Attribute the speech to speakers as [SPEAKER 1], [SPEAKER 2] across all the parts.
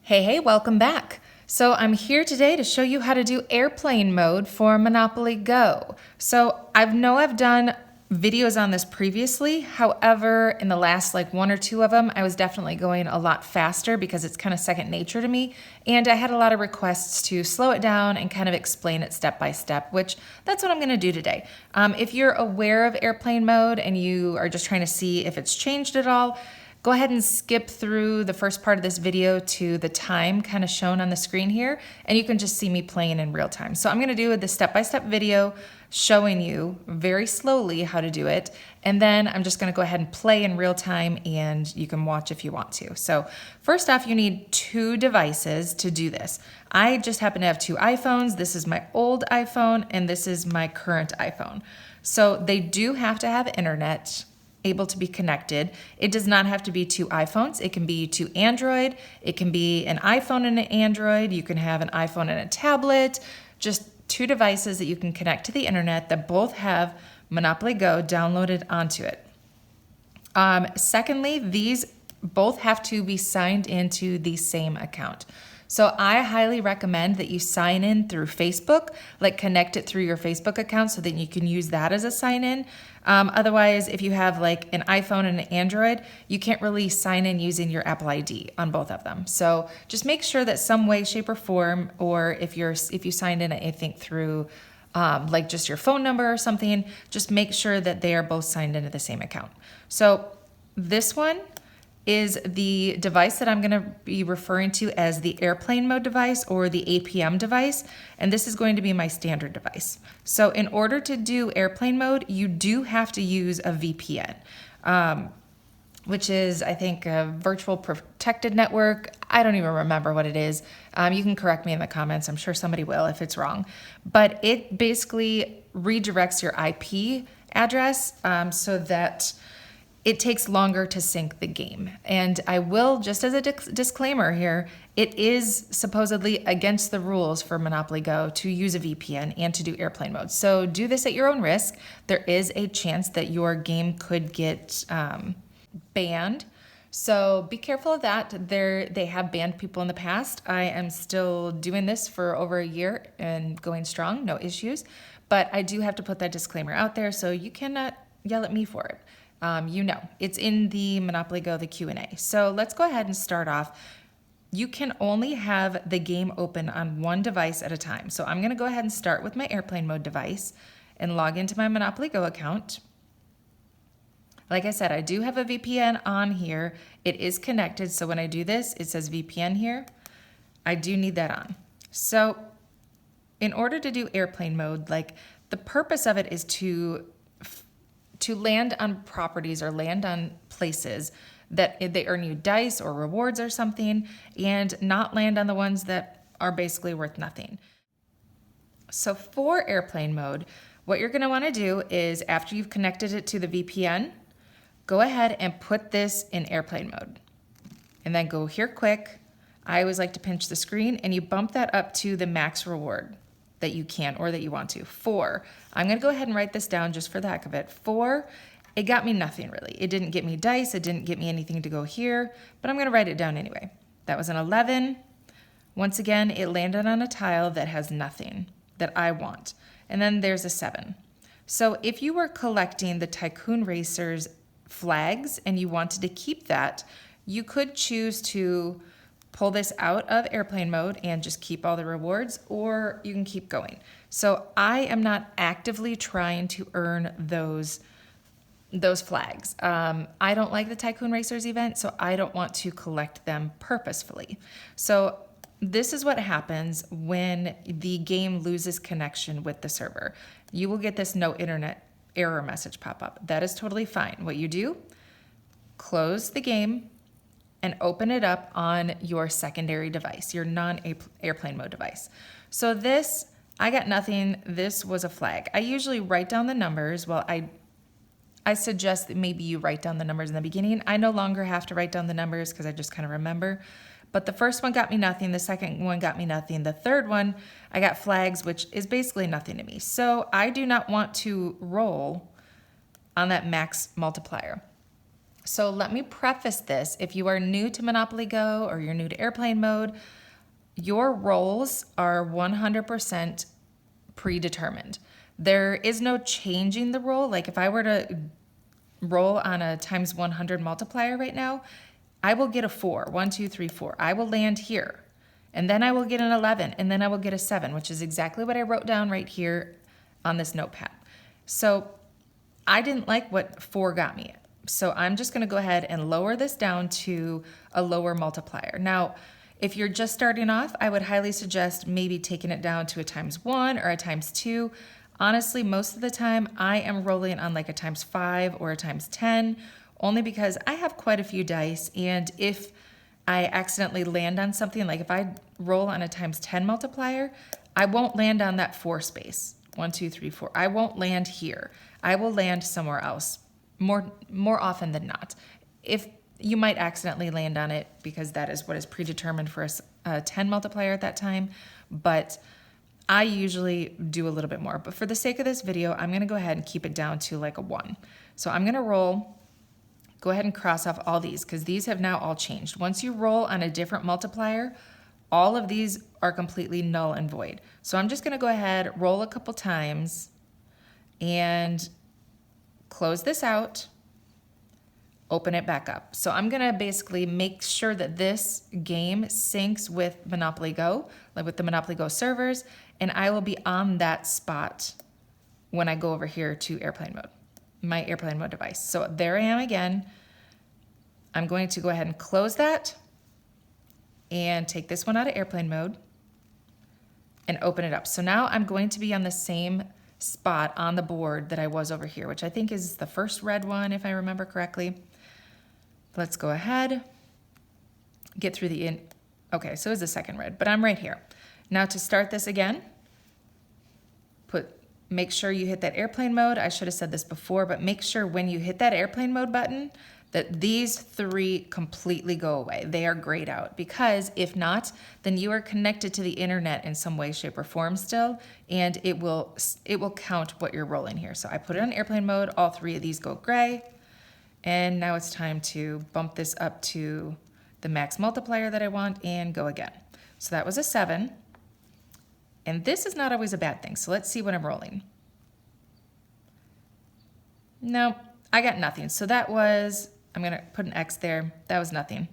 [SPEAKER 1] Hey, welcome back. So I'm here today to show you how to do airplane mode for Monopoly Go. So I know I've done videos on this previously. However, in the last one or two of them, I was definitely going a lot faster because it's kind of second nature to me. And I had a lot of requests to slow it down and kind of explain it step by step, which that's what I'm going to do today. If you're aware of airplane mode and you are just trying to see if it's changed at all, go ahead and skip through the first part of this video to the time kind of shown on the screen here, and you can just see me playing in real time. So I'm gonna do the step-by-step video showing you very slowly how to do it, and then I'm just gonna go ahead and play in real time and you can watch if you want to. So first off, you need two devices to do this. I just happen to have two iPhones. This is my old iPhone and this is my current iPhone. So they do have to have internet able to be connected. It does not have to be two iPhones. It can be two Android. It can be an iPhone and an Android. You can have an iPhone and a tablet. Just two devices that you can connect to the internet that both have Monopoly Go downloaded onto it. Secondly, these both have to be signed into the same account. So I highly recommend that you sign in through Facebook, connect it through your Facebook account so that you can use that as a sign in. Otherwise, if you have an iPhone and an Android, you can't really sign in using your Apple ID on both of them. So just make sure that some way, shape, or form, or if you signed in, I think through just your phone number or something, just make sure that they are both signed into the same account. So this one is the device that I'm going to be referring to as the airplane mode device or the APM device, and this is going to be my standard device. So in order to do airplane mode, you do have to use a VPN, which is, I think, a virtual protected network. I don't even remember what it is. You can correct me in the comments. I'm sure somebody will if it's wrong. But it basically redirects your IP address so that it takes longer to sync the game. And I will, just as a disclaimer here, it is supposedly against the rules for Monopoly Go to use a VPN and to do airplane mode. So do this at your own risk. There is a chance that your game could get banned. So be careful of that. They have banned people in the past. I am still doing this for over a year and going strong, no issues. But I do have to put that disclaimer out there so you cannot yell at me for it. It's in the Monopoly Go, the Q&A. So let's go ahead and start off. You can only have the game open on one device at a time. So I'm going to go ahead and start with my airplane mode device and log into my Monopoly Go account. Like I said, I do have a VPN on here. It is connected. So when I do this, it says VPN here. I do need that on. So in order to do airplane mode, the purpose of it is to land on properties or land on places that they earn you dice or rewards or something, and not land on the ones that are basically worth nothing. So for airplane mode, what you're going to want to do is, after you've connected it to the VPN, go ahead and put this in airplane mode. And then go here quick. I always like to pinch the screen, and you bump that up to the max reward that you can or that you want to. 4. I'm going to go ahead and write this down just for the heck of it. 4, it got me nothing really. It didn't get me dice. It didn't get me anything to go here, but I'm going to write it down anyway. That was an 11. Once again, it landed on a tile that has nothing that I want. And then there's a 7. So if you were collecting the Tycoon Racers flags and you wanted to keep that, you could choose to pull this out of airplane mode and just keep all the rewards, or you can keep going. So I am not actively trying to earn those flags. I don't like the Tycoon Racers event, so I don't want to collect them purposefully. So this is what happens when the game loses connection with the server. You will get this no internet error message pop up. That is totally fine. What you do, close the game and open it up on your secondary device, your non-airplane mode device. So this, I got nothing. This was a flag. I usually write down the numbers. Well, I suggest that maybe you write down the numbers in the beginning. I no longer have to write down the numbers because I just kind of remember. But the first one got me nothing. The second one got me nothing. The third one, I got flags, which is basically nothing to me. So I do not want to roll on that max multiplier. So let me preface this. If you are new to Monopoly Go or you're new to airplane mode, your rolls are 100% predetermined. There is no changing the roll. Like if I were to roll on a times 100 multiplier right now, I will get a 4. 1, 2, 3, 4. I will land here. And then I will get an 11. And then I will get a 7, which is exactly what I wrote down right here on this notepad. So I didn't like what 4 got me. So I'm just going to go ahead and lower this down to a lower multiplier. Now, if you're just starting off, I would highly suggest maybe taking it down to a times 1 or a times 2. Honestly, most of the time I am rolling on like a times 5 or a times 10, only because I have quite a few dice, and if I accidentally land on something, like if I roll on a times 10 multiplier, I won't land on that 4 space. 1, 2, 3, 4. I won't land here. I will land somewhere else more often than not. If you might accidentally land on it because that is what is predetermined for a 10 multiplier at that time, but I usually do a little bit more. But for the sake of this video, I'm gonna go ahead and keep it down to like a 1. So I'm gonna roll, go ahead and cross off all these because these have now all changed. Once you roll on a different multiplier, all of these are completely null and void. So I'm just gonna go ahead, roll a couple times, and close this out, open it back up. So I'm gonna basically make sure that this game syncs with Monopoly Go, like with the Monopoly Go servers, and I will be on that spot when I go over here to airplane mode, my airplane mode device. So there I am again. I'm going to go ahead and close that and take this one out of airplane mode and open it up. So now I'm going to be on the same spot on the board that I was over here, which I think is the first red one, if I remember correctly. Let's go ahead, get through the okay, so it's the second red, but I'm right here. Now to start this again, make sure you hit that airplane mode. I should have said this before, but make sure when you hit that airplane mode button that these 3 completely go away. They are grayed out, because if not, then you are connected to the internet in some way, shape, or form still, and it will count what you're rolling here. So I put it on airplane mode, all 3 of these go gray, and now it's time to bump this up to the max multiplier that I want and go again. So that was a 7, and this is not always a bad thing. So let's see what I'm rolling. No, I got nothing. So that was, I'm gonna put an X there. That was nothing.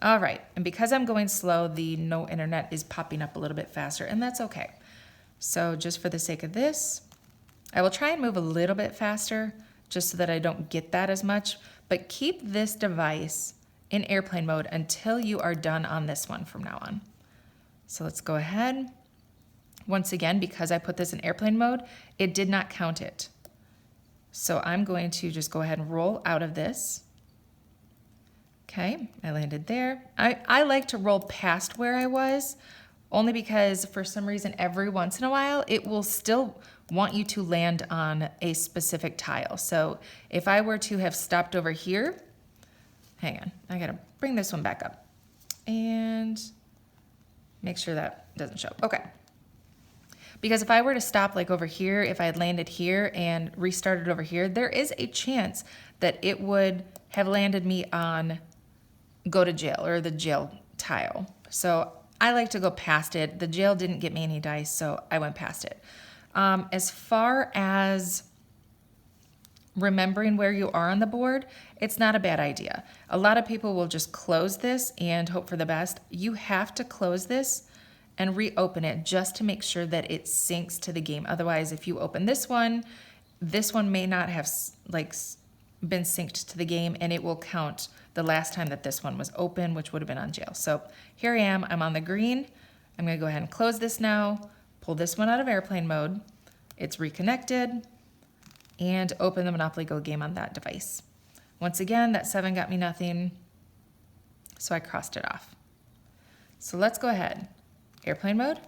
[SPEAKER 1] All right, and because I'm going slow, the no internet is popping up a little bit faster, and that's okay. So just for the sake of this, I will try and move a little bit faster just so that I don't get that as much, but keep this device in airplane mode until you are done on this one from now on. So let's go ahead. Once again, because I put this in airplane mode, it did not count it. So I'm going to just go ahead and roll out of this. Okay, I landed there. I like to roll past where I was, only because for some reason every once in a while it will still want you to land on a specific tile. So if I were to have stopped over here, hang on, I gotta bring this one back up and make sure that doesn't show. Okay. Because if I were to stop like over here, if I had landed here and restarted over here, there is a chance that it would have landed me on go to jail or the jail tile. So I like to go past it. The jail didn't get me any dice, so I went past it. As far as remembering where you are on the board, it's not a bad idea. A lot of people will just close this and hope for the best. You have to close this and reopen it just to make sure that it syncs to the game. Otherwise, if you open this one may not have been synced to the game, and it will count the last time that this one was open, which would have been on jail. So here I am, I'm on the green. I'm gonna go ahead and close this now, pull this one out of airplane mode. It's reconnected, and open the Monopoly Go game on that device. Once again, that 7 got me nothing, so I crossed it off. So let's go ahead. Airplane mode.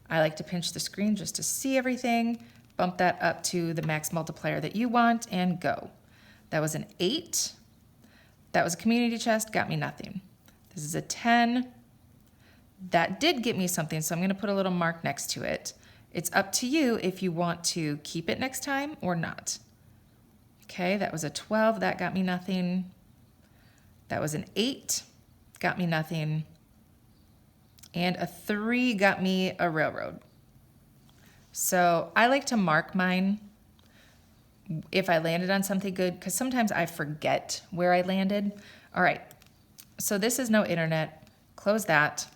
[SPEAKER 1] I like to pinch the screen just to see everything, bump that up to the max multiplier that you want, and go. That was an 8. That was a community chest, got me nothing. This is a 10. That did get me something, so I'm gonna put a little mark next to it. It's up to you if you want to keep it next time or not. Okay, that was a 12, that got me nothing. That was an 8, got me nothing. And a 3 got me a railroad. So I like to mark mine if I landed on something good, because sometimes I forget where I landed. All right, so this is no internet. Close that.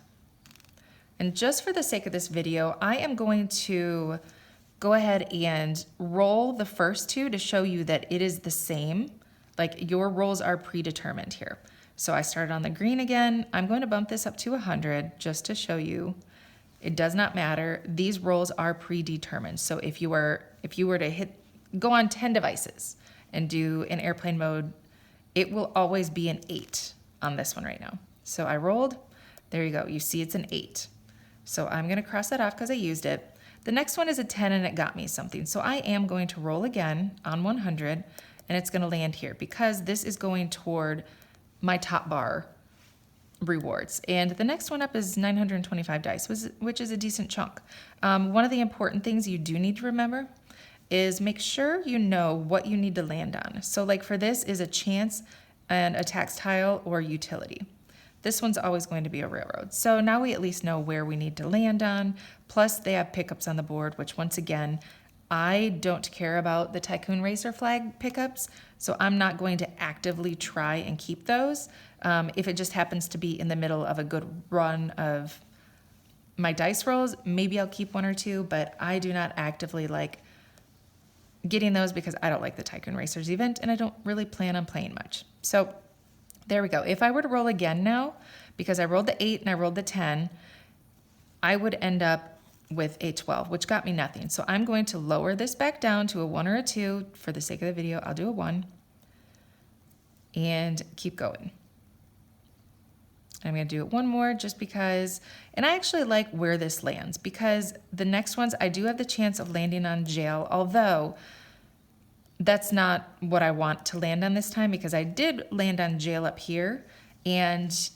[SPEAKER 1] And just for the sake of this video, I am going to go ahead and roll the first 2 to show you that it is the same. Like your rolls are predetermined here. So I started on the green again. I'm going to bump this up to 100 just to show you it does not matter. These rolls are predetermined. So if you were to go on 10 devices and do an airplane mode, it will always be an 8 on this one right now. So I rolled, there you go. You see it's an 8. So I'm gonna cross that off because I used it. The next one is a 10 and it got me something. So I am going to roll again on 100 and it's gonna land here because this is going toward my top bar rewards. And the next one up is 925 dice, which is a decent chunk. One of the important things you do need to remember is make sure you know what you need to land on. So like for this is a chance and a tax tile or utility. This one's always going to be a railroad. So now we at least know where we need to land on. Plus they have pickups on the board, which once again, I don't care about the Tycoon Racer flag pickups. So I'm not going to actively try and keep those. If it just happens to be in the middle of a good run of my dice rolls, maybe I'll keep 1 or 2, but I do not actively like getting those because I don't like the Tycoon Racers event and I don't really plan on playing much. So there we go. If I were to roll again now, because I rolled the 8 and I rolled the 10, I would end up with a 12, which got me nothing. So I'm going to lower this back down to a 1 or a 2. For the sake of the video, I'll do a 1 and keep going. I'm going to do it one more just because, and I actually like where this lands because the next ones I do have the chance of landing on jail, although that's not what I want to land on this time because I did land on jail up here and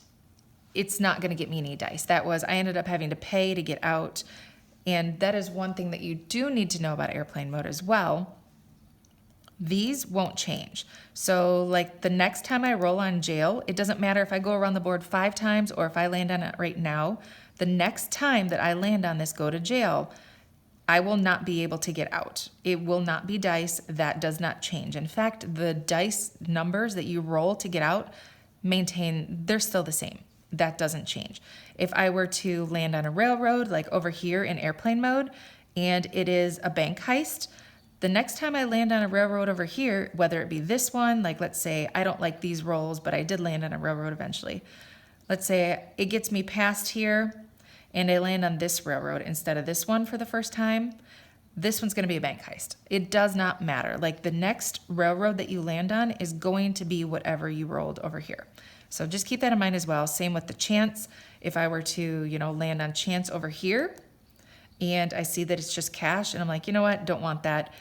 [SPEAKER 1] it's not going to get me any dice. I ended up having to pay to get out. And that is one thing that you do need to know about airplane mode as well. These won't change. So like the next time I roll on jail, it doesn't matter if I go around the board 5 times or if I land on it right now, the next time that I land on this go to jail, I will not be able to get out. It will not be dice. That does not change. In fact, the dice numbers that you roll to get out they're still the same. That doesn't change. If I were to land on a railroad, like over here in airplane mode, and it is a bank heist, the next time I land on a railroad over here, whether it be this one, like let's say I don't like these rolls, but I did land on a railroad eventually. Let's say it gets me past here and I land on this railroad instead of this one for the first time, this one's gonna be a bank heist. It does not matter. Like the next railroad that you land on is going to be whatever you rolled over here. So just keep that in mind as well. Same with the chance. If I were to, land on chance over here and I see that it's just cash and I'm like, you know what, don't want that.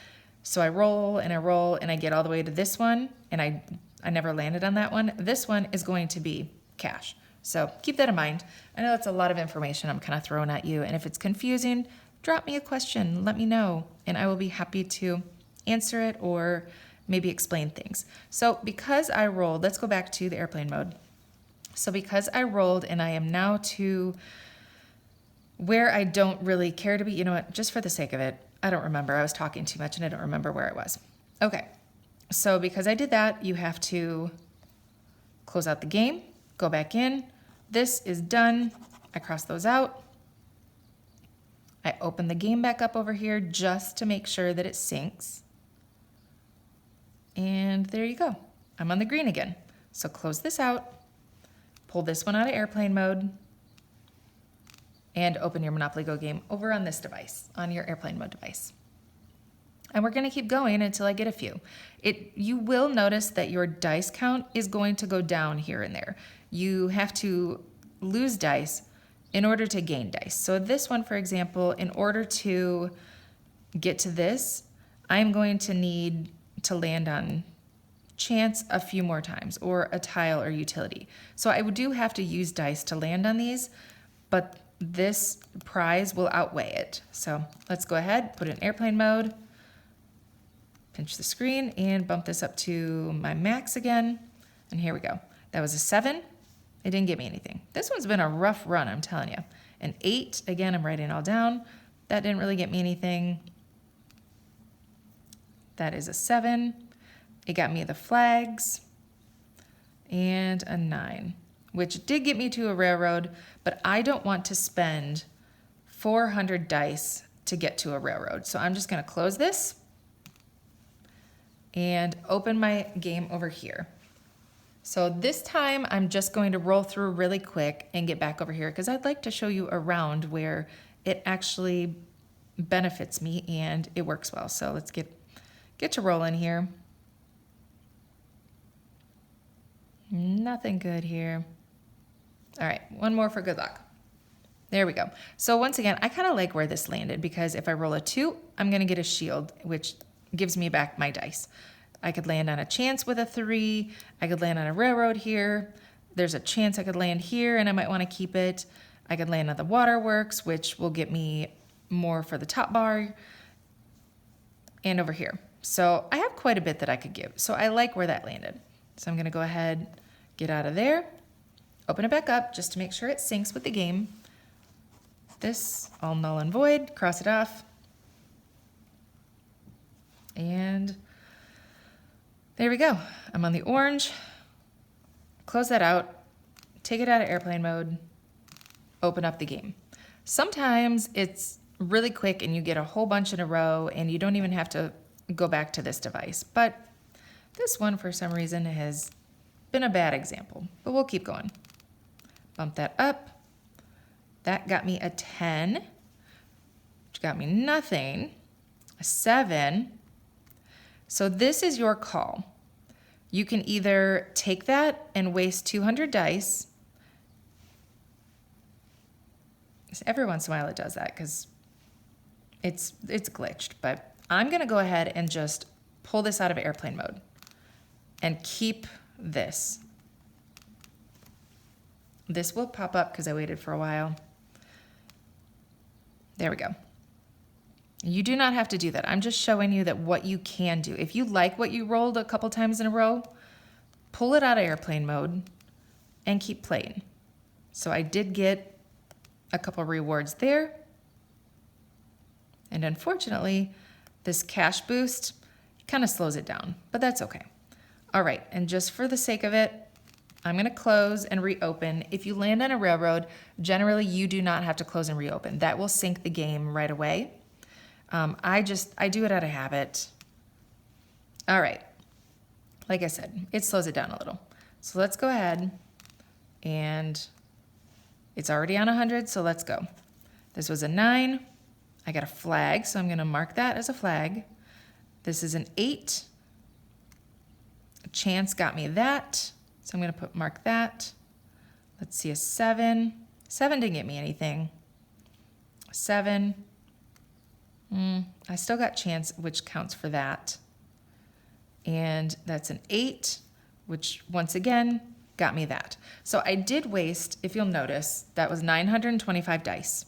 [SPEAKER 1] So I roll and I get all the way to this one and I never landed on that one. This one is going to be cash. So keep that in mind. I know that's a lot of information I'm kind of throwing at you. And if it's confusing, drop me a question, let me know, and I will be happy to answer it or maybe explain things. So because I rolled, let's go back to the airplane mode. So because I rolled and I am now to where I don't really care to be, you know what, just for the sake of it, I don't remember. I was talking too much and I don't remember where I was. Okay, so because I did that, you have to close out the game, go back in. This is done. I cross those out. I open the game back up over here just to make sure that it syncs. And there you go. I'm on the green again. So close this out, pull this one out of airplane mode, and open your Monopoly Go game over on this device, on your airplane mode device. And we're gonna keep going until I get a few. You will notice that your dice count is going to go down here and there. You have to lose dice in order to gain dice. So this one, for example, in order to get to this, I'm going to need to land on chance a few more times or a tile or utility. So I do have to use dice to land on these, but this prize will outweigh it. So let's go ahead, put it in airplane mode, pinch the screen and bump this up to my max again. And here we go. That was a 7. It didn't give me anything. This one's been a rough run, I'm telling you. An 8, again, I'm writing it all down. That didn't really get me anything. That is a 7. It got me the flags. And a 9, which did get me to a railroad, but I don't want to spend 400 dice to get to a railroad. So I'm just gonna close this and open my game over here. So this time I'm just going to roll through really quick and get back over here because I'd like to show you around where it actually benefits me and it works well. So let's get to rolling here. Nothing good here. All right, one more for good luck. There we go. So once again, I kind of like where this landed because if I roll a 2, I'm gonna get a shield, which gives me back my dice. I could land on a chance with a 3. I could land on a railroad here. There's a chance I could land here and I might want to keep it. I could land on the waterworks, which will get me more for the top bar and over here. So I have quite a bit that I could give. So I like where that landed. So I'm going to go ahead, get out of there, open it back up just to make sure it syncs with the game. This, all null and void, cross it off. And there we go. I'm on the orange. Close that out, take it out of airplane mode, open up the game. Sometimes it's really quick and you get a whole bunch in a row and you don't even have to go back to this device. But this one, for some reason, has been a bad example, but we'll keep going. Bump that up. That got me a 10, which got me nothing. A 7. So this is your call. You can either take that and waste 200 dice. Every once in a while it does that because it's glitched, but I'm gonna go ahead and just pull this out of airplane mode and keep this. This will pop up because I waited for a while. There we go. You do not have to do that. I'm just showing you that what you can do. If you like what you rolled a couple times in a row, pull it out of airplane mode and keep playing. So I did get a couple rewards there. And unfortunately, this cash boost kind of slows it down, but that's okay. All right, and just for the sake of it, I'm gonna close and reopen. If you land on a railroad, generally you do not have to close and reopen. That will sync the game right away. I do it out of habit. All right, like I said, it slows it down a little. So let's go ahead and it's already on 100, so let's go. This was a 9. I got a flag, so I'm gonna mark that as a flag. This is an 8. A chance got me that, so I'm gonna mark that. Let's see, a 7. 7 didn't get me anything. 7. I still got chance, which counts for that. And that's an 8, which once again got me that. So I did waste, if you'll notice, that was 925 dice.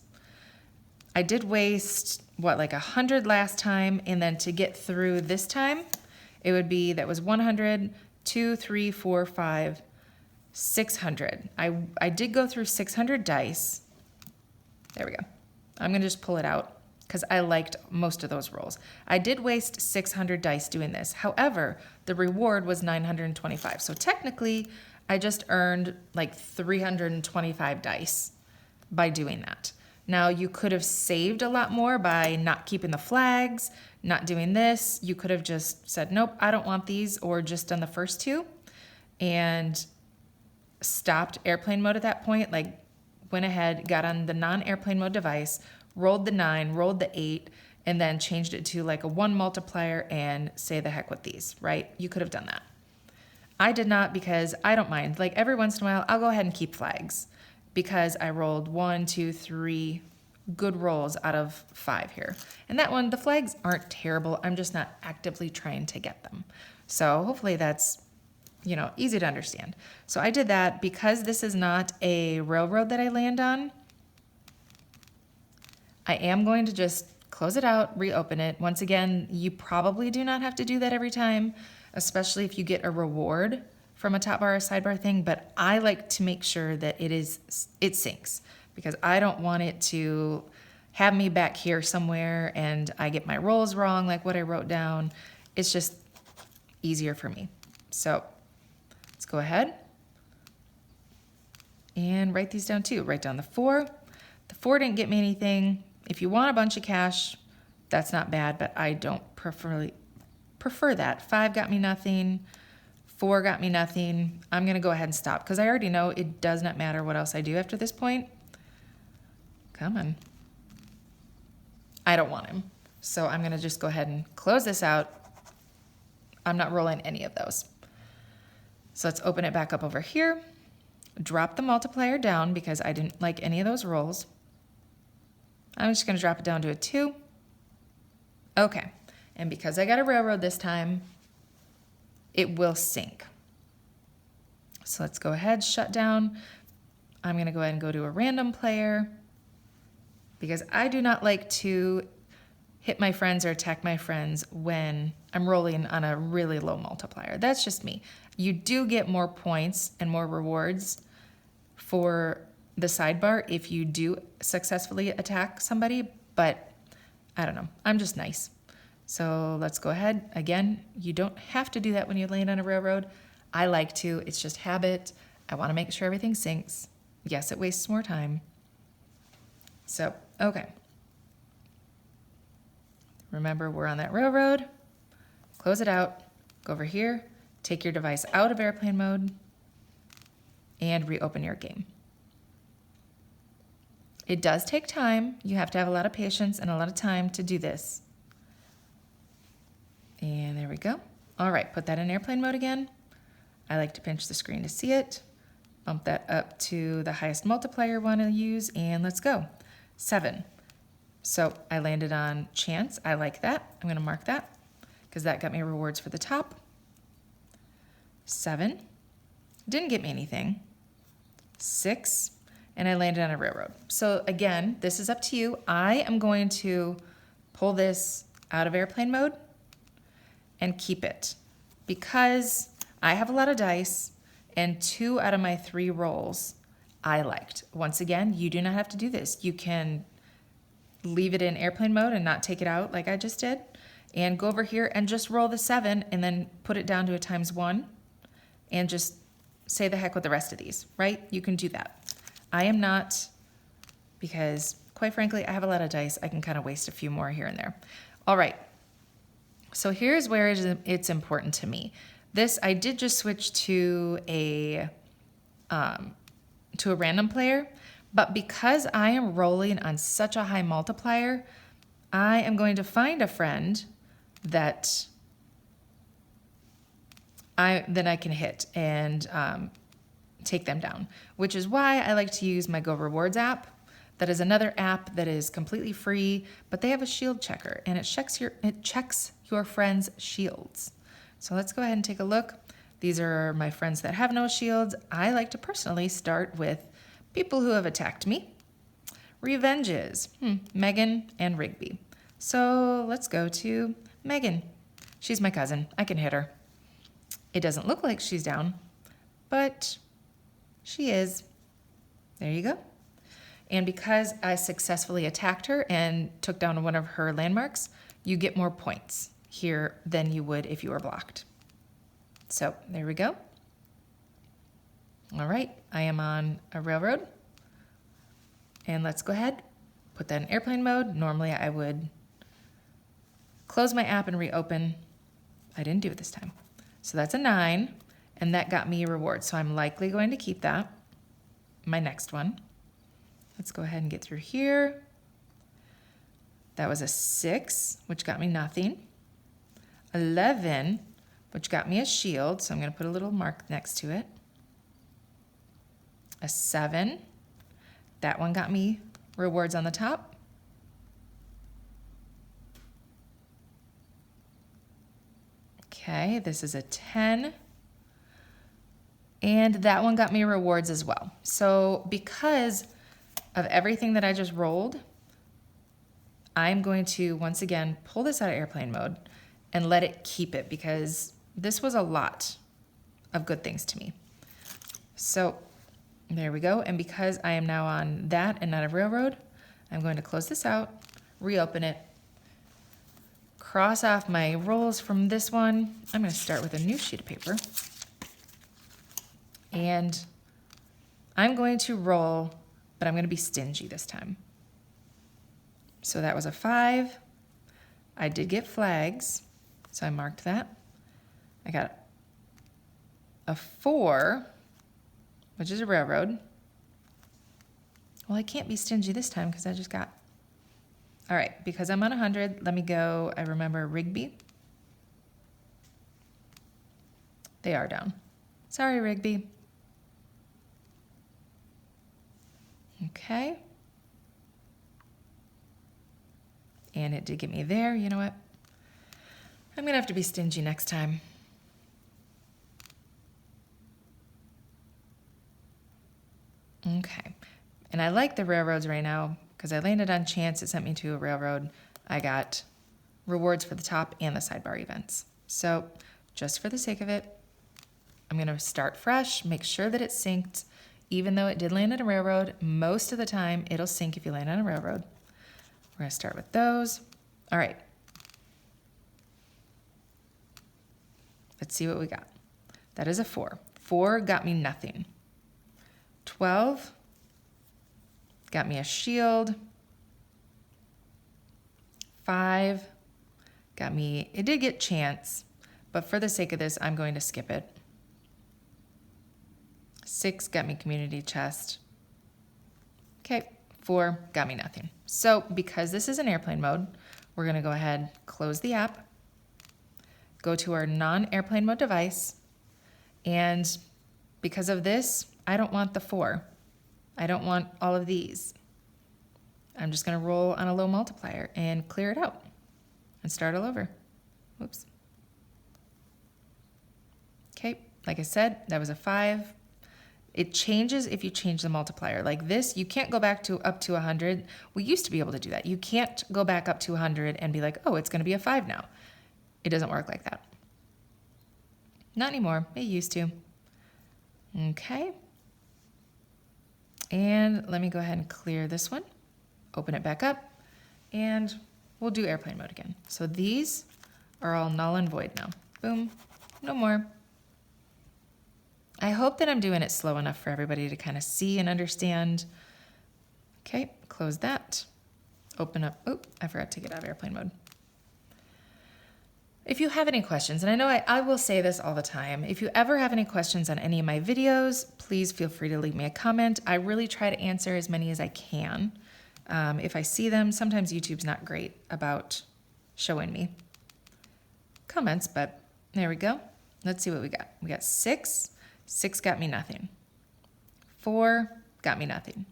[SPEAKER 1] I did waste, like 100 last time, and then to get through this time, it would be, that was 100, 2, 3, 4, 5, 600. I did go through 600 dice. There we go. I'm gonna just pull it out because I liked most of those rolls. I did waste 600 dice doing this. However, the reward was 925. So technically, I just earned like 325 dice by doing that. Now, you could have saved a lot more by not keeping the flags, not doing this. You could have just said, nope, I don't want these, or just done the first 2 and stopped airplane mode at that point, like went ahead, got on the non-airplane mode device, rolled the 9, rolled the 8, and then changed it to like a 1 multiplier and say the heck with these, right? You could have done that. I did not because I don't mind. Like every once in a while, I'll go ahead and keep flags because I rolled 1, 2, 3 good rolls out of 5 here. And that one, the flags aren't terrible. I'm just not actively trying to get them. So hopefully that's, easy to understand. So I did that because this is not a railroad that I land on. I am going to just close it out, reopen it. Once again, you probably do not have to do that every time, especially if you get a reward from a top bar or sidebar thing, but I like to make sure that it syncs, because I don't want it to have me back here somewhere and I get my rolls wrong, like what I wrote down. It's just easier for me. So let's go ahead and write these down too. Write down the 4. The 4 didn't get me anything. If you want a bunch of cash, that's not bad, but I don't prefer that. 5 got me nothing. 4 got me nothing. I'm gonna go ahead and stop because I already know it does not matter what else I do after this point. Come on. I don't want him. So I'm gonna just go ahead and close this out. I'm not rolling any of those. So let's open it back up over here. Drop the multiplier down because I didn't like any of those rolls. I'm just gonna drop it down to a 2. Okay, and because I got a railroad this time, it will sync. So let's go ahead, shut down. I'm gonna go ahead and go to a random player because I do not like to hit my friends or attack my friends when I'm rolling on a really low multiplier. That's just me. You do get more points and more rewards for the sidebar if you do successfully attack somebody, but I don't know, I'm just nice. So let's go ahead. Again, you don't have to do that when you land on a railroad. I like to, it's just habit. I wanna make sure everything syncs. Yes, it wastes more time. So, okay. Remember, we're on that railroad. Close it out, go over here, take your device out of airplane mode, and reopen your game. It does take time. You have to have a lot of patience and a lot of time to do this. And there we go. All right, put that in airplane mode again. I like to pinch the screen to see it. Bump that up to the highest multiplier you want to use, and let's go. 7. So I landed on chance. I like that. I'm going to mark that because that got me rewards for the top. 7. Didn't get me anything. 6. And I landed on a railroad. So again, this is up to you. I am going to pull this out of airplane mode and keep it because I have a lot of dice and 2 out of my 3 rolls I liked. Once again, you do not have to do this. You can leave it in airplane mode and not take it out like I just did, and go over here and just roll the 7 and then put it down to a ×1 and just say the heck with the rest of these, right? You can do that. I am not, because quite frankly, I have a lot of dice. I can kind of waste a few more here and there. All right, so here's where it's important to me. This, I did just switch to a random player, but because I am rolling on such a high multiplier, I am going to find a friend that I can hit and take them down, which is why I like to use my Go Rewards app. That is another app that is completely free, but they have a shield checker and it checks your friends' shields. So let's go ahead and take a look. These are my friends that have no shields. I like to personally start with people who have attacked me. Revenges, Megan and Rigby. So let's go to Megan. She's my cousin. I can hit her. It doesn't look like she's down, but she is. There you go. And because I successfully attacked her and took down one of her landmarks, you get more points here than you would if you were blocked. So there we go. All right, I am on a railroad. And let's go ahead, put that in airplane mode. Normally I would close my app and reopen. I didn't do it this time. So that's a 9, and that got me a reward. So I'm likely going to keep that. My next one. Let's go ahead and get through here. That was a 6, which got me nothing. 11, which got me a shield, so I'm going to put a little mark next to it. A 7. That one got me rewards on the top. Okay, this is a 10. And that one got me rewards as well. So because of everything that I just rolled, I'm going to, once again, pull this out of airplane mode and let it keep it because this was a lot of good things to me. So there we go. And because I am now on that and not a railroad, I'm going to close this out, reopen it, cross off my rolls from this one. I'm going to start with a new sheet of paper. And I'm going to roll, but I'm going to be stingy this time. So that was a 5. I did get flags, so I marked that. I got a 4, which is a railroad. Well, I can't be stingy this time because I just got. All right, because I'm on 100, let me go. I remember Rigby. They are down. Sorry, Rigby. Okay. And it did get me there. You know what? I'm going to have to be stingy next time. Okay. And I like the railroads right now because I landed on chance. It sent me to a railroad. I got rewards for the top and the sidebar events. So just for the sake of it, I'm going to start fresh, make sure that it's synced. Even though it did land on a railroad, most of the time it'll sync if you land on a railroad. We're going to start with those. All right. Let's see what we got. That is a 4. 4 got me nothing. 12 got me a shield. 5 got me, it did get chance, but for the sake of this, I'm going to skip it. 6 got me community chest. Okay, 4 got me nothing. So because this is in airplane mode, we're going to go ahead, close the app, go to our non-airplane mode device, and because of this, I don't want the 4. I don't want all of these. I'm just going to roll on a low multiplier and clear it out and start all over. Whoops. Okay, like I said, that was a 5. It changes if you change the multiplier. Like this, you can't go back to up to 100. We used to be able to do that. You can't go back up to 100 and be like, oh, it's going to be a 5 now. It doesn't work like that. Not anymore. It used to. Okay. And let me go ahead and clear this one. Open it back up. And we'll do airplane mode again. So these are all null and void now. Boom. No more. I hope that I'm doing it slow enough for everybody to kind of see and understand. Okay, close that. Open up. Oh, I forgot to get out of airplane mode. If you have any questions, and I know I will say this all the time, if you ever have any questions on any of my videos, please feel free to leave me a comment. I really try to answer as many as I can. If I see them, sometimes YouTube's not great about showing me comments, but there we go. Let's see what we got. We got 6. 6 got me nothing. 4 got me nothing.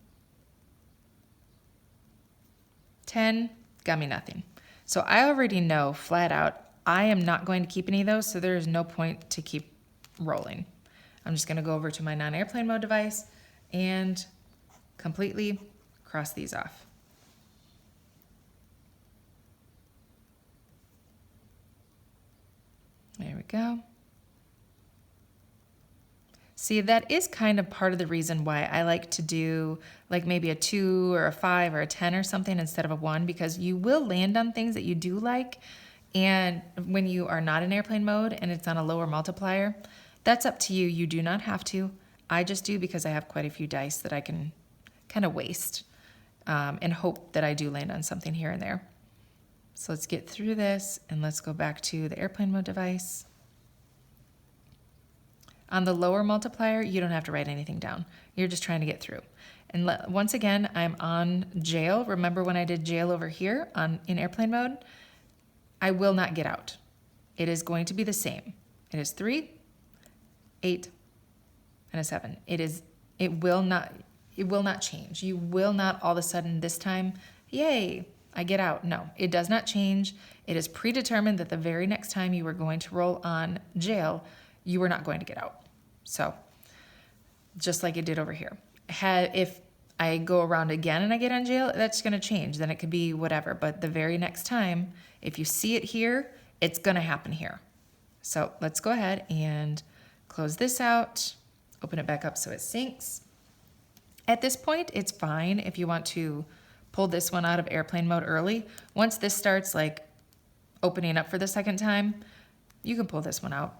[SPEAKER 1] 10 got me nothing. So I already know flat out I am not going to keep any of those, so there is no point to keep rolling. I'm just going to go over to my non-airplane mode device and completely cross these off. There we go. See, that is kind of part of the reason why I like to do like maybe a 2 or a 5 or a 10 or something instead of a 1, because you will land on things that you do like. And when you are not in airplane mode and it's on a lower multiplier, that's up to you. You do not have to. I just do because I have quite a few dice that I can kind of waste and hope that I do land on something here and there. So let's get through this and let's go back to the airplane mode device. On the lower multiplier, you don't have to write anything down. You're just trying to get through. And once again, I'm on jail. Remember when I did jail over here in airplane mode? I will not get out. It is going to be the same. It is 3, 8, and a 7. It will not change. You will not all of a sudden this time, yay, I get out. No, it does not change. It is predetermined that the very next time you were going to roll on jail, you were not going to get out. So just like it did over here. If I go around again and I get on jail, that's going to change. Then it could be whatever. But the very next time, if you see it here, it's going to happen here. So let's go ahead and Close this out, open it back up so it syncs. At this point, it's fine if you want to pull this one out of airplane mode early. Once this starts like opening up for the second time, you can pull this one out.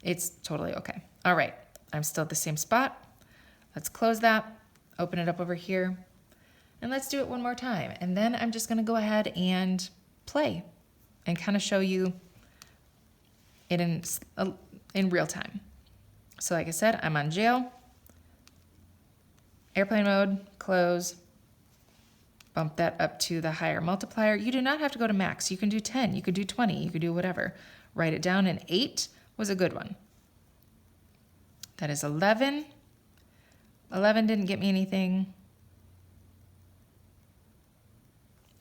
[SPEAKER 1] It's totally okay. All right, I'm still at the same spot. Let's close that, open it up over here, and let's do it one more time. And then I'm just gonna go ahead and play and kind of show you it in real time. So like I said, I'm on jail, airplane mode, close, bump that up to the higher multiplier. You do not have to go to max. You can do 10, you could do 20, you could do whatever. Write it down, and 8 was a good one. That is 11. 11 didn't get me anything.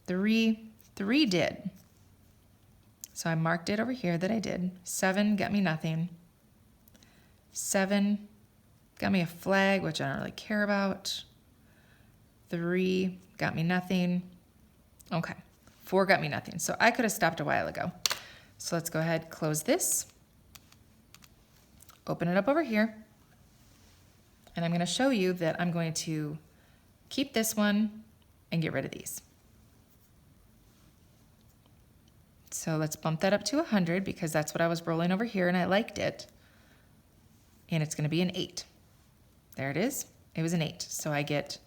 [SPEAKER 1] 3 did. So I marked it over here that I did. 7 got me nothing. 7 got me a flag, which I don't really care about. 3 got me nothing. Okay, 4 got me nothing. So I could have stopped a while ago. So let's go ahead, close this. Open it up over here. And I'm going to show you that I'm going to keep this one and get rid of these. So let's bump that up to 100 because that's what I was rolling over here and I liked it. And it's going to be an 8. There it is. It was an 8. So I get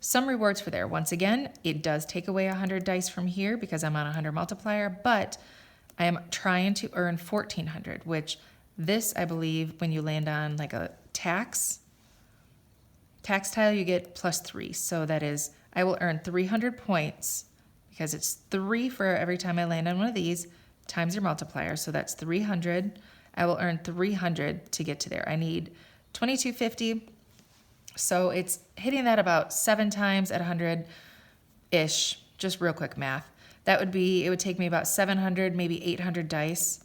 [SPEAKER 1] some rewards for there. Once again, it does take away 100 dice from here because I'm on a 100 multiplier, but I am trying to earn 1400, which this, I believe, when you land on like a tax tile, you get +3. So that is, I will earn 300 points because it's 3 for every time I land on one of these times your multiplier. So that's 300. I will earn 300 to get to there. I need 2250. So it's hitting that about 7 times at 100-ish, just real quick math. That would be, it would take me about 700, maybe 800 dice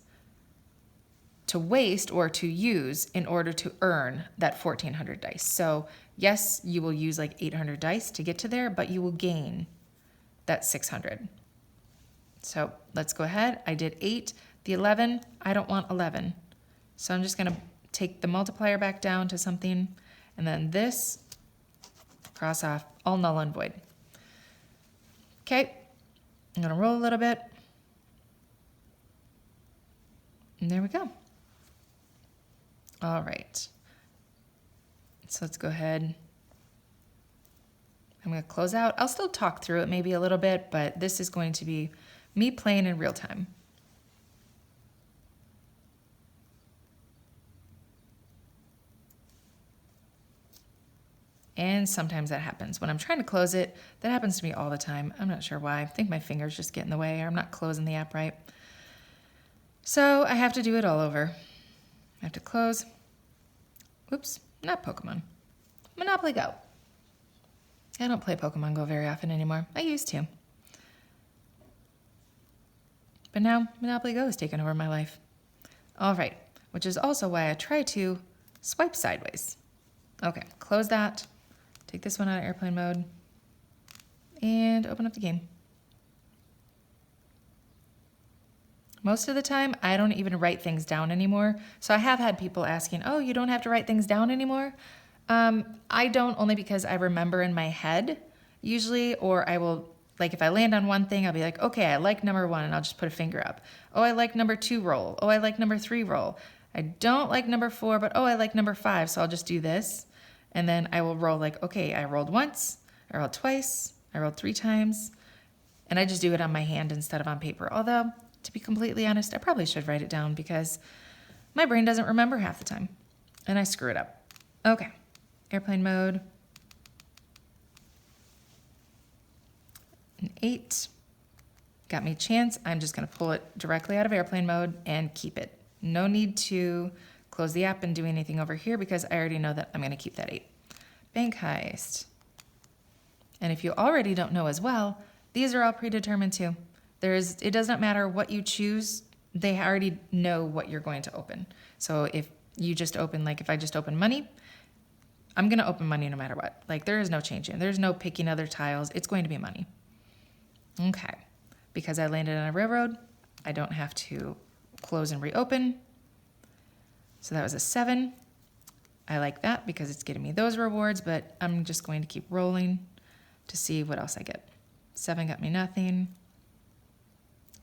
[SPEAKER 1] to waste or to use in order to earn that 1400 dice. So yes, you will use like 800 dice to get to there, but you will gain that 600. So let's go ahead. I did 8. The 11, I don't want 11. So I'm just gonna take the multiplier back down to something, and then this, cross off, all null and void. Okay, I'm gonna roll a little bit. And there we go. All right. So let's go ahead. I'm gonna close out. I'll still talk through it maybe a little bit, but this is going to be me playing in real time. And sometimes that happens. When I'm trying to close it, that happens to me all the time. I'm not sure why. I think my fingers just get in the way, or I'm not closing the app right. So I have to do it all over. I have to close. Oops, not Pokemon. Monopoly Go. I don't play Pokemon Go very often anymore. I used to. But now Monopoly Go has taken over my life. All right, which is also why I try to swipe sideways. Okay, close that. Take this one out of airplane mode and open up the game. Most of the time, I don't even write things down anymore. So I have had people asking, oh, you don't have to write things down anymore? I don't, only because I remember in my head usually, or I will, like if I land on one thing, I'll be like, okay, I like number 1, and I'll just put a finger up. Oh, I like number 2 roll. Oh, I like number 3 roll. I don't like number 4, but oh, I like number 5. So I'll just do this. And then I will roll like, okay, I rolled once, I rolled twice, I rolled 3 times. And I just do it on my hand instead of on paper. Although, to be completely honest, I probably should write it down because my brain doesn't remember half the time. And I screw it up. Okay, airplane mode. An 8. Got me a chance. I'm just gonna pull it directly out of airplane mode and keep it. No need to close the app and do anything over here because I already know that I'm gonna keep that 8. Bank heist. And if you already don't know as well, these are all predetermined too. It does not matter what you choose, they already know what you're going to open. So if you just open, like if I just open money, I'm gonna open money no matter what. Like there is no changing, there's no picking other tiles, it's going to be money. Okay, because I landed on a railroad, I don't have to close and reopen. So that was a 7. I like that because it's getting me those rewards, but I'm just going to keep rolling to see what else I get. 7 got me nothing.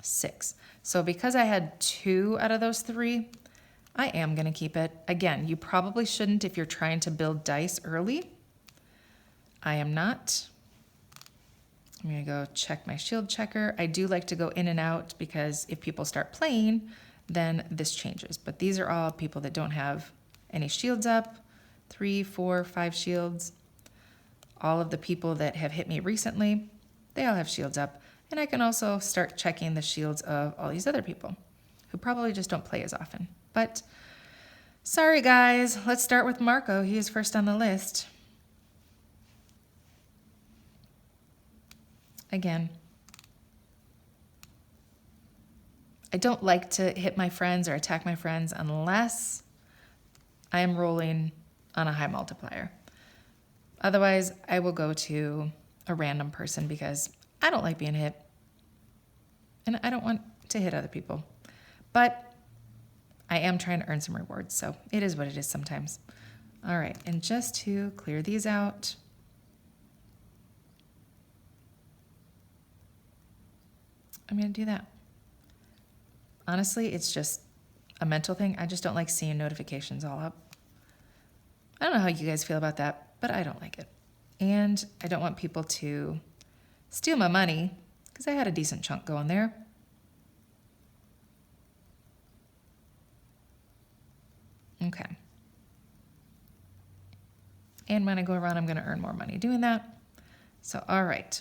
[SPEAKER 1] 6. So because I had 2 out of those 3, I am going to keep it. Again, you probably shouldn't if you're trying to build dice early. I am not. I'm going to go check my shield checker. I do like to go in and out because if people start playing, then this changes. But these are all people that don't have any shields up. 3, 4, 5 shields. All of the people that have hit me recently, they all have shields up. And I can also start checking the shields of all these other people who probably just don't play as often. But sorry guys, let's start with Marco. He is first on the list. Again, I don't like to hit my friends or attack my friends unless I am rolling on a high multiplier. Otherwise, I will go to a random person because I don't like being hit. And I don't want to hit other people. But I am trying to earn some rewards, so it is what it is sometimes. All right, and just to clear these out, I'm going to do that. Honestly, it's just a mental thing. I just don't like seeing notifications all up. I don't know how you guys feel about that, but I don't like it. And I don't want people to steal my money because I had a decent chunk going there. Okay. And when I go around, I'm going to earn more money doing that. So, all right.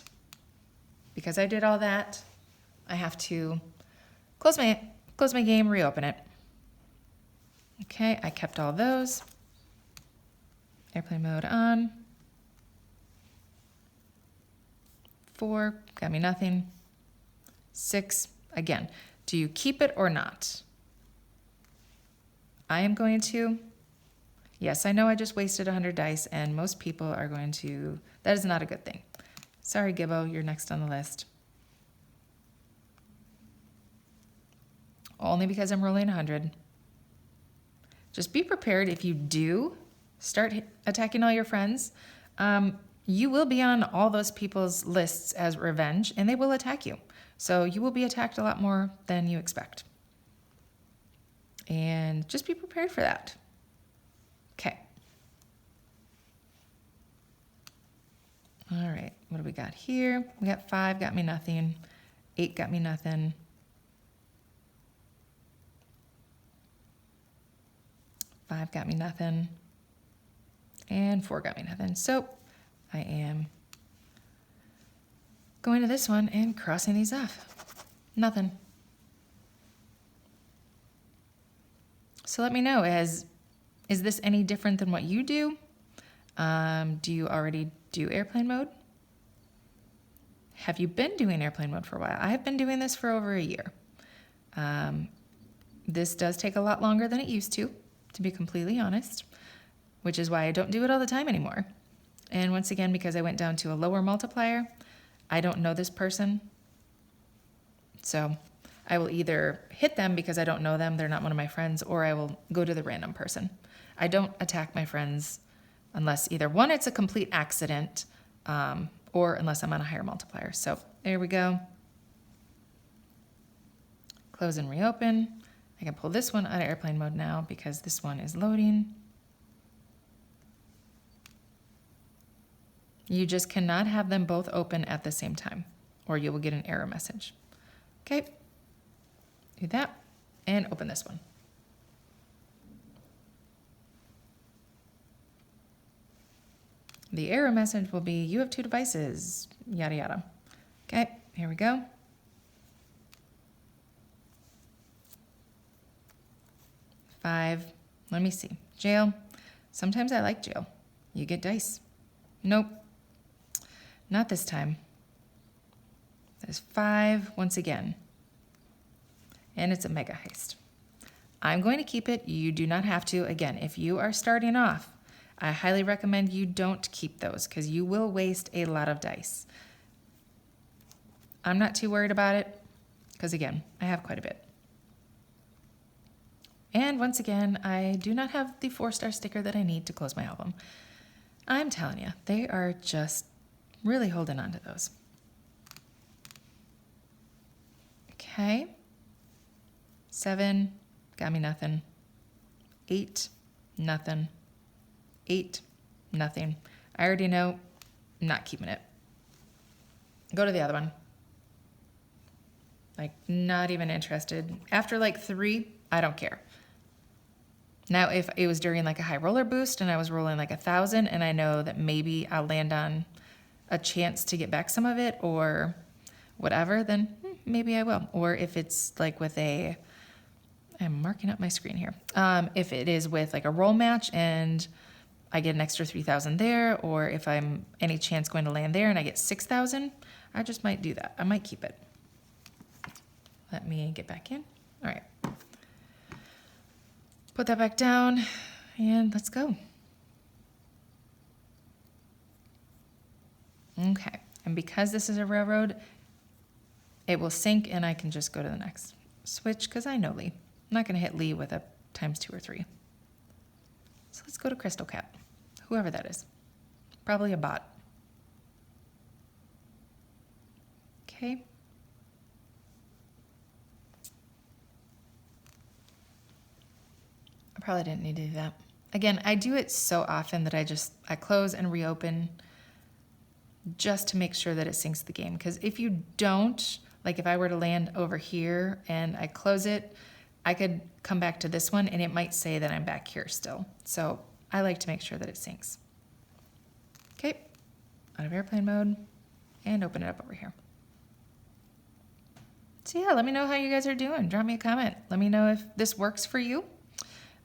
[SPEAKER 1] Because I did all that, I have to close my game, reopen it. Okay, I kept all those. Airplane mode on. 4, got me nothing. 6, again, do you keep it or not? I am going to. Yes, I know I just wasted 100 dice, and most people are going to. That is not a good thing. Sorry, Gibbo, you're next on the list. Only because I'm rolling 100. Just be prepared if you do start attacking all your friends. You will be on all those people's lists as revenge, and they will attack you. So you will be attacked a lot more than you expect. And just be prepared for that. Okay. All right, what do we got here? We got 5, got me nothing. 8 got me nothing. 5 got me nothing. And 4 got me nothing. So I am going to this one and crossing these off. Nothing. So let me know, is this any different than what you do? Do you already do airplane mode? Have you been doing airplane mode for a while? I have been doing this for over a year. This does take a lot longer than it used to be completely honest, which is why I don't do it all the time anymore. And once again, because I went down to a lower multiplier, I don't know this person. So I will either hit them because I don't know them, they're not one of my friends, or I will go to the random person. I don't attack my friends unless either one, it's a complete accident, or unless I'm on a higher multiplier. So there we go. Close and reopen. I can pull this one out of airplane mode now because this one is loading. You just cannot have them both open at the same time, or you will get an error message. Okay, do that, and open this one. The error message will be, you have 2 devices, yada yada. Okay, here we go. 5, let me see, jail. Sometimes I like jail. You get dice. Nope, not this time. There's 5 once again. And it's a mega heist. I'm going to keep it. You do not have to. Again, if you are starting off, I highly recommend you don't keep those because you will waste a lot of dice. I'm not too worried about it because, again, I have quite a bit. And once again, I do not have the 4-star sticker that I need to close my album. I'm telling you, they are just really holding on to those. Okay. 7, got me nothing. 8, nothing. 8, nothing. I already know, I'm not keeping it. Go to the other one. Like, not even interested. After like 3, I don't care. Now, if it was during like a high roller boost and I was rolling like 1,000 and I know that maybe I'll land on a chance to get back some of it or whatever, then maybe I will. Or if it's like with a, I'm marking up my screen here. If it is with like a roll match and I get an extra 3,000 there, or if I'm any chance going to land there and I get 6,000, I just might do that. I might keep it. Let me get back in. All right. Put that back down and let's go. Okay. And because this is a railroad, it will sync and I can just go to the next switch because I know Lee. I'm not going to hit Lee with a ×2 or 3. So let's go to Crystal Cat, whoever that is. Probably a bot. Okay. I probably didn't need to do that. Again, I do it so often that I close and reopen just to make sure that it syncs the game. Because if you don't, like if I were to land over here and I close it, I could come back to this one and it might say that I'm back here still. So I like to make sure that it syncs. Okay, out of airplane mode and open it up over here. So yeah, let me know how you guys are doing. Drop me a comment. Let me know if this works for you.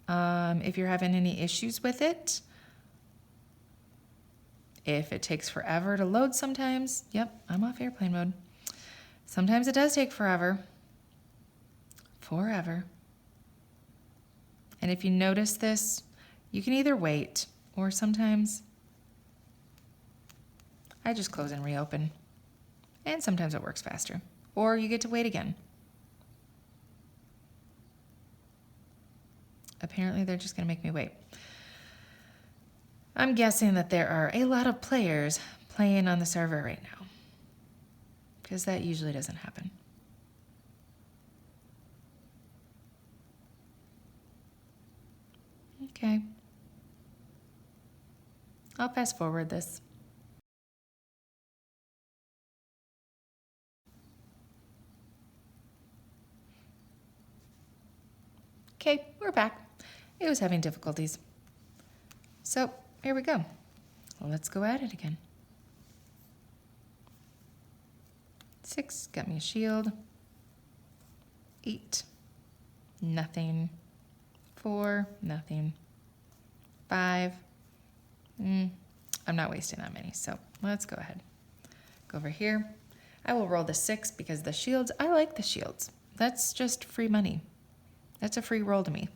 [SPEAKER 1] If you're having any issues with it. If it takes forever to load sometimes, yep, I'm off airplane mode. Sometimes it does take forever. Forever. And if you notice this, you can either wait or sometimes I just close and reopen. And sometimes it works faster. Or you get to wait again. Apparently they're just going to make me wait. I'm guessing that there are a lot of players playing on the server right now, because that usually doesn't happen. Okay. I'll fast forward this. Okay, we're back. It was having difficulties. So here we go. Let's go at it again. 6, got me a shield. 8, nothing. 4, nothing. 5, I'm not wasting that many, so let's go ahead. Go over here. I will roll the 6 because the shields, I like the shields. That's just free money. That's a free roll to me.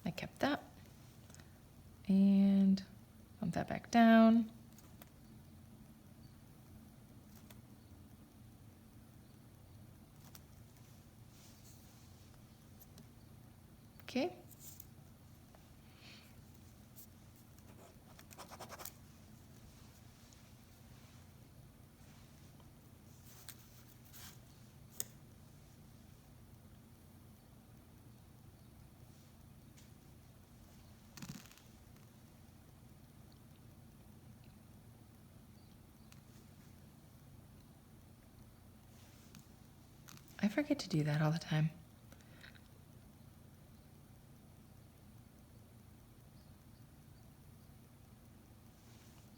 [SPEAKER 1] I kept that. And bump that back down. Okay. I forget to do that all the time.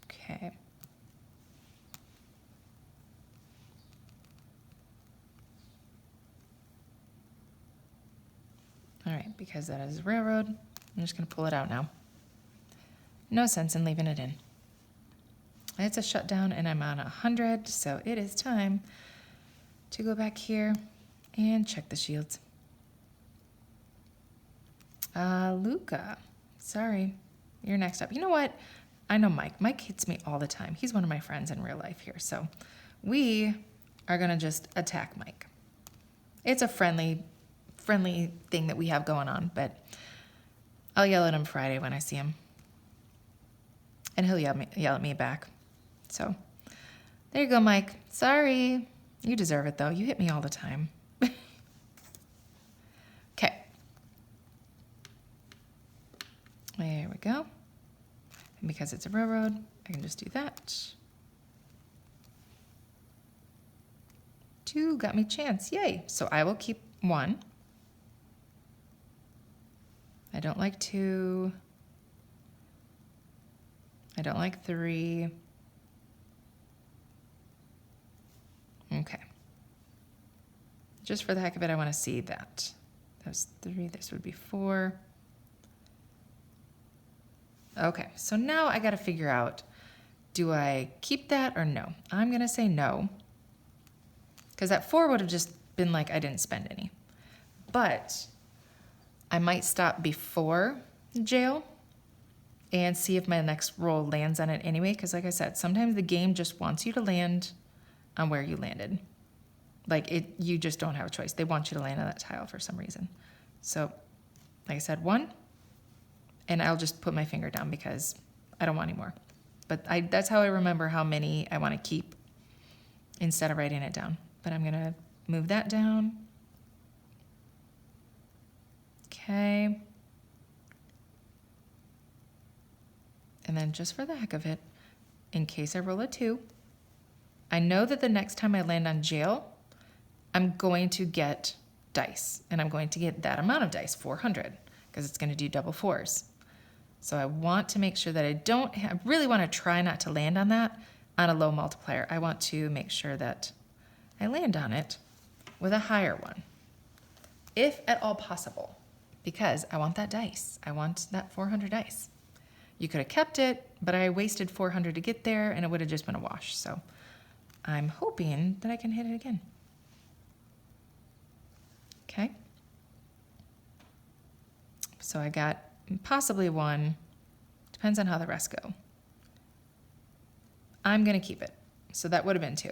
[SPEAKER 1] Okay. All right, because that is railroad, I'm just going to pull it out now. No sense in leaving it in. It's a shutdown and I'm on 100, so it is time to go back here and check the shields. Luca, sorry, you're next up. You know what? I know Mike. Mike hits me all the time. He's one of my friends in real life here, so we are gonna just attack Mike. It's a friendly thing that we have going on, but I'll yell at him Friday when I see him. And he'll yell at me back. So there you go, Mike. Sorry. You deserve it, though. You hit me all the time. Okay. There we go. And because it's a railroad, I can just do that. 2 got me chance. Yay. So I will keep 1. I don't like 2. I don't like 3. Okay. Just for the heck of it, I want to see that. That was 3. This would be 4. Okay, so now I got to figure out, do I keep that or no? I'm going to say no. Because that 4 would have just been like I didn't spend any. But I might stop before jail and see if my next roll lands on it anyway. Because like I said, sometimes the game just wants you to land on where you landed. Like you just don't have a choice. They want you to land on that tile for some reason. So like I said, 1. And I'll just put my finger down because I don't want any more. But that's how I remember how many I want to keep instead of writing it down. But I'm going to move that down. Okay. And then just for the heck of it, in case I roll a 2, I know that the next time I land on jail, I'm going to get dice. And I'm going to get that amount of dice, 400, because it's going to do double 4s. So I want to make sure that I really want to try not to land on that on a low multiplier. I want to make sure that I land on it with a higher one, if at all possible, because I want that dice. I want that 400 dice. You could have kept it, but I wasted 400 to get there, and it would have just been a wash. So I'm hoping that I can hit it again. Okay. So I got possibly 1. Depends on how the rest go. I'm going to keep it. So that would have been 2.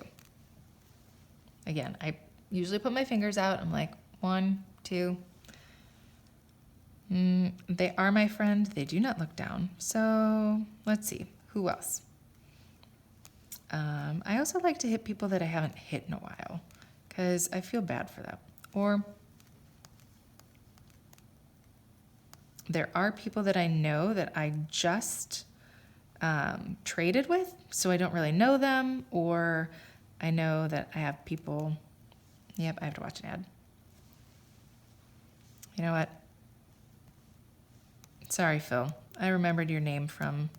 [SPEAKER 1] Again, I usually put my fingers out. I'm like 1, 2. They are my friend. They do not look down. So let's see. Who else? I also like to hit people that I haven't hit in a while because I feel bad for them. Or there are people that I know that I just traded with, so I don't really know them, or I know that I have people. Yep, I have to watch an ad. You know what? Sorry, Phil. I remembered your name from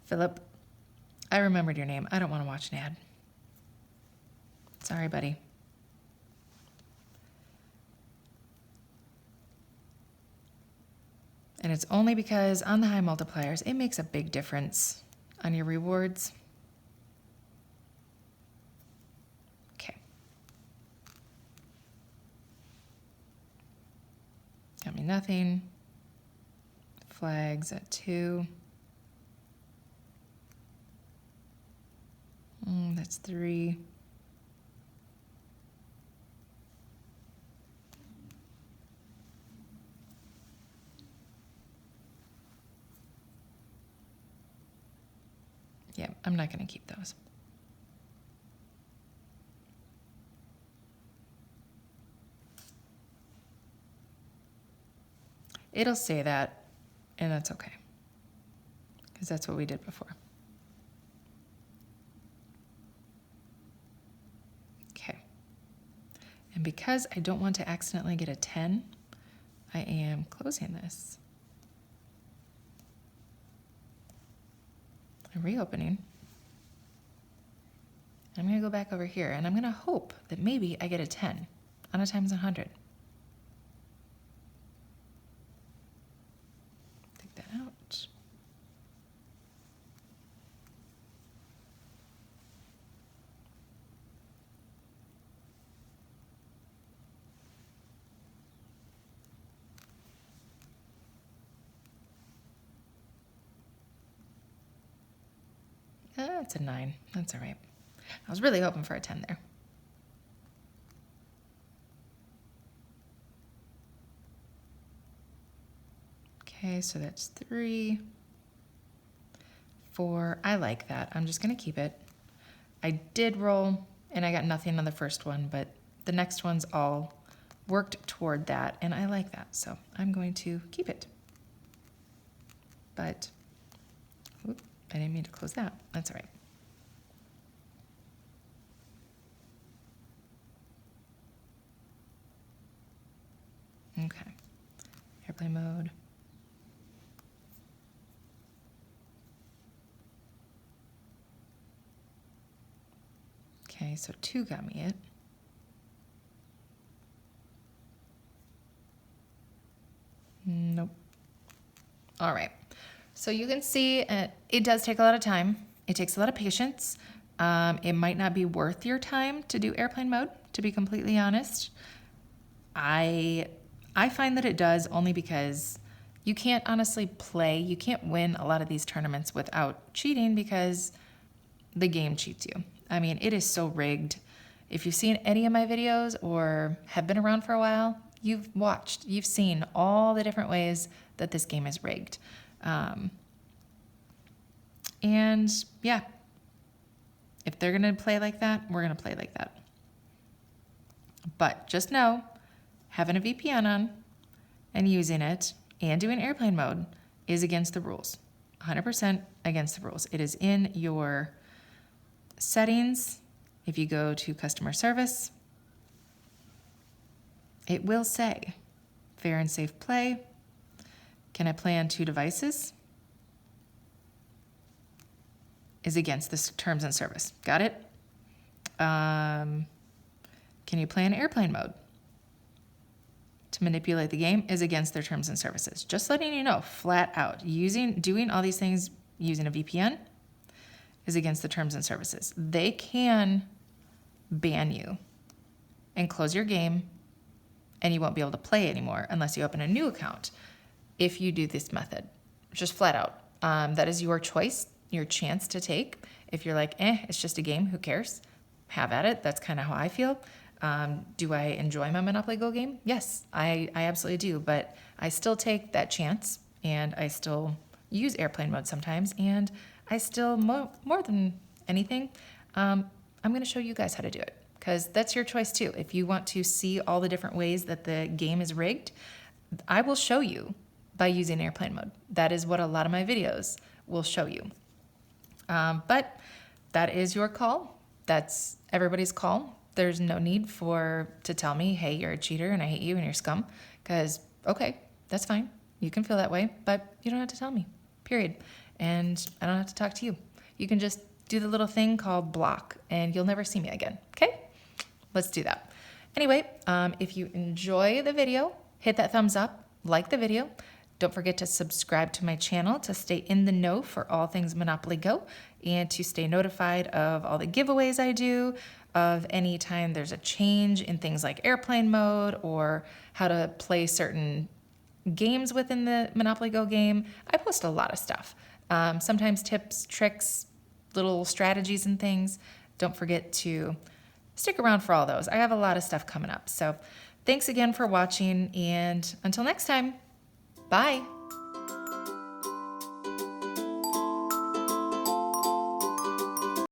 [SPEAKER 1] Philip. I remembered your name. I don't want to watch an ad. Sorry, buddy. And it's only because on the high multipliers, it makes a big difference on your rewards. Okay. Got me nothing. Flags at 2. That's 3. Yeah, I'm not going to keep those. It'll say that, and that's okay, because that's what we did before. Okay. And because I don't want to accidentally get a 10, I am closing this. And reopening. I'm going to go back over here, and I'm going to hope that maybe I get a 10 on a times 100. Take that out. It's a 9. That's all right. I was really hoping for a 10 there. Okay, so that's 3, 4. I like that. I'm just going to keep it. I did roll, and I got nothing on the first one, but the next ones all worked toward that, and I like that, so I'm going to keep it. But, whoop, I didn't mean to close that. That's all right. Okay, airplane mode. Okay, so 2 got me it. Nope. All right. So you can see it does take a lot of time. It takes a lot of patience. It might not be worth your time to do airplane mode, to be completely honest. I find that it does only because you can't honestly play. You can't win a lot of these tournaments without cheating because the game cheats you. I mean, it is so rigged. If you've seen any of my videos or have been around for a while, you've seen all the different ways that this game is rigged. And yeah, if they're going to play like that, we're going to play like that. But just know, having a VPN on and using it and doing airplane mode is against the rules. 100% against the rules. It is in your settings. If you go to customer service, it will say fair and safe play. Can I play on 2 devices? Is against the terms and service. Got it? Can you play in airplane mode? To manipulate the game is against their terms and services. Just letting you know, flat out. Doing all these things using a VPN is against the terms and services. They can ban you and close your game, and you won't be able to play anymore unless you open a new account if you do this method. Just flat out. That is your choice, your chance to take. If you're like, it's just a game, who cares? Have at it. That's kind of how I feel. Do I enjoy my Monopoly Go game? Yes, I absolutely do. But I still take that chance, and I still use airplane mode sometimes, and I still, more than anything, I'm going to show you guys how to do it, because that's your choice too. If you want to see all the different ways that the game is rigged, I will show you by using airplane mode. That is what a lot of my videos will show you. But that is your call. That's everybody's call. There's no need to tell me, hey, you're a cheater and I hate you and you're scum, because, okay, that's fine. You can feel that way, but you don't have to tell me, period. And I don't have to talk to you. You can just do the little thing called block and you'll never see me again, okay? Let's do that. Anyway, if you enjoy the video, hit that thumbs up, like the video. Don't forget to subscribe to my channel to stay in the know for all things Monopoly Go and to stay notified of all the giveaways I do, of any time there's a change in things like airplane mode or how to play certain games within the Monopoly Go game. I post a lot of stuff. Sometimes tips, tricks, little strategies and things. Don't forget to stick around for all those. I have a lot of stuff coming up. So thanks again for watching, and until next time, bye.